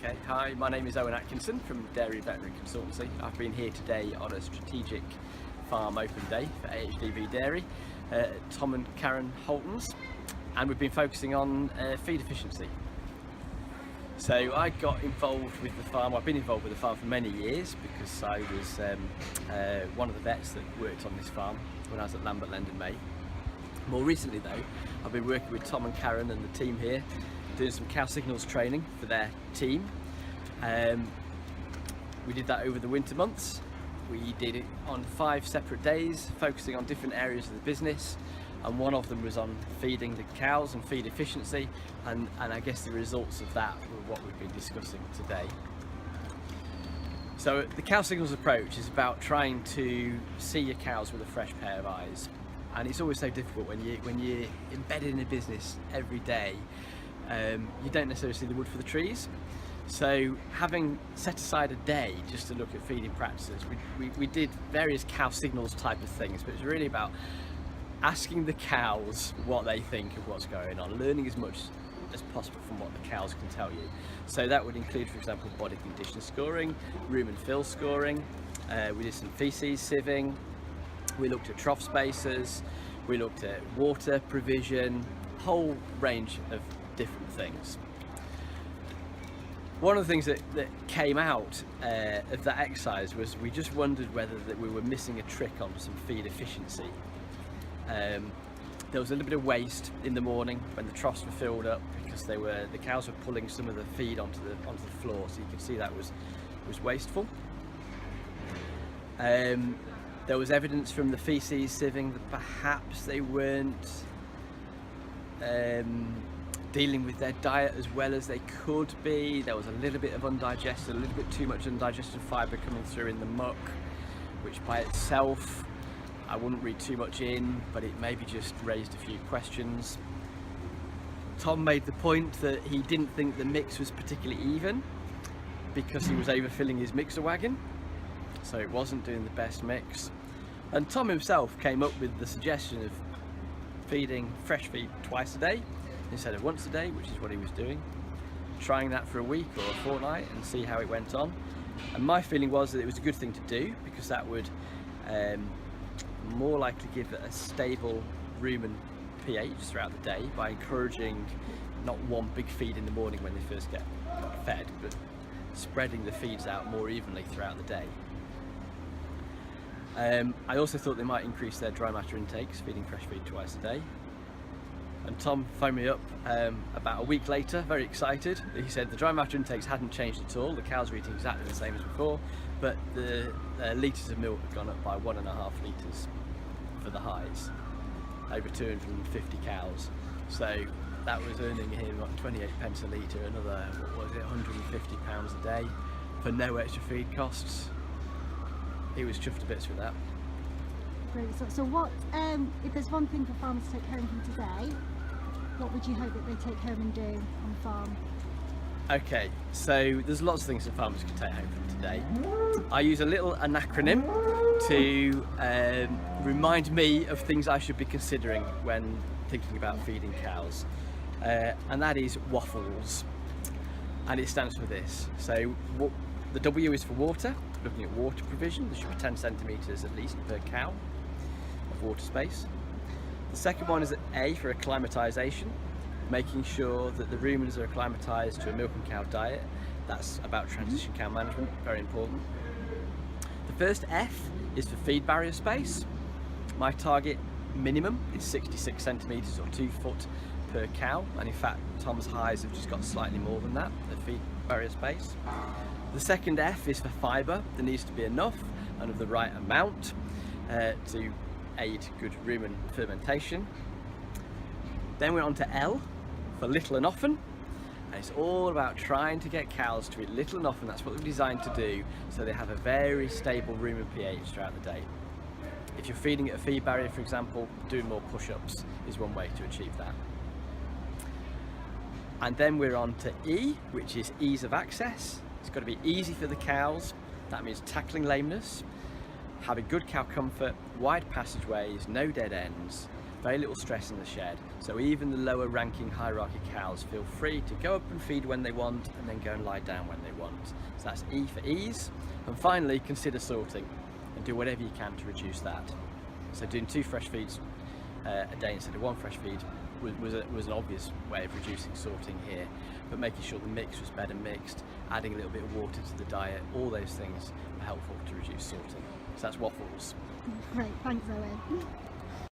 Okay, hi, my name is Owen Atkinson from Dairy Veterinary Consultancy. I've been here today on a strategic farm open day for AHDB Dairy, Tom and Karen Holton's, and we've been focusing on feed efficiency. So I got involved with the farm. I've been involved with the farm for many years because I was one of the vets that worked on this farm when I was at Lambert Lendon May. More recently though, I've been working with Tom and Karen and the team here, doing some cow signals training for their team. We did that over the winter months. We did it on 5 separate days, focusing on different areas of the business, and one of them was on feeding the cows and feed efficiency, and I guess the results of that were what we've been discussing today. So the cow signals approach is about trying to see your cows with a fresh pair of eyes, and it's always so difficult when you're embedded in a business every day. You don't necessarily see the wood for the trees. So having set aside a day just to look at feeding practices, we did various cow signals type of things, but it's really about asking the cows what they think of what's going on, learning as much as possible from what the cows can tell you. So that would include, for example, body condition scoring, room and fill scoring. We did some feces sieving. We looked at trough spaces. We looked at water provision, a whole range of different things. One of the things that came out of that exercise was we just wondered whether that we were missing a trick on some feed efficiency. There was a little bit of waste in the morning when the troughs were filled up because the cows were pulling some of the feed onto the floor, so you could see that was wasteful. There was evidence from the feces sieving that perhaps they weren't dealing with their diet as well as they could be. There was a little bit of undigested, a little bit too much undigested fibre coming through in the muck, which by itself I wouldn't read too much in, but it maybe just raised a few questions. Tom made the point that he didn't think the mix was particularly even because he was overfilling his mixer wagon, so it wasn't doing the best mix. And Tom himself came up with the suggestion of feeding fresh feed twice a day instead of once a day, which is what he was doing, trying that for a week or a fortnight and see how it went on. And my feeling was that it was a good thing to do because that would more likely give it a stable rumen pH throughout the day by encouraging not one big feed in the morning when they first get fed, but spreading the feeds out more evenly throughout the day. I also thought they might increase their dry matter intakes, feeding fresh feed twice a day. And Tom phoned me up about a week later, very excited. He said the dry matter intakes hadn't changed at all, the cows were eating exactly the same as before, but the litres of milk had gone up by 1.5 litres for the highs, over 250 cows. So that was earning him like 28 pence a litre, another, what was it, £150 a day for no extra feed costs. He was chuffed to bits with that. Great. So what, if there's one thing for farmers to take home from today, what would you hope that they take home and do on the farm? Okay, so there's lots of things that farmers can take home from today. I use a little acronym to remind me of things I should be considering when thinking about feeding cows, and that is WAFFLES, and it stands for this. So the W is for water, looking at water provision. There should be 10 centimetres at least per cow of water space. The second one is A for acclimatisation, making sure that the rumens are acclimatised to a milk and cow diet. That's about transition cow management, very important. The first F is for feed barrier space. My target minimum is 66 centimetres or 2 foot per cow, and in fact Tom's highs have just got slightly more than that, the feed barrier space. The second F is for fibre. There needs to be enough and of the right amount to aid good rumen fermentation. Then we're on to L for little and often, and it's all about trying to get cows to eat little and often. That's what they're designed to do, so they have a very stable rumen pH throughout the day. If you're feeding at a feed barrier, for example, doing more push-ups is one way to achieve that. And then we're on to E, which is ease of access. It's got to be easy for the cows. That means tackling lameness, having good cow comfort, wide passageways, no dead ends, very little stress in the shed. So even the lower ranking hierarchy cows feel free to go up and feed when they want and then go and lie down when they want. So that's E for ease. And finally, consider sorting and do whatever you can to reduce that. So doing 2 fresh feeds a day instead of 1 fresh feed was an obvious way of reducing sorting here, but making sure the mix was better mixed, adding a little bit of water to the diet, all those things were helpful to reduce sorting. So that's waffles. Great, thanks Owen.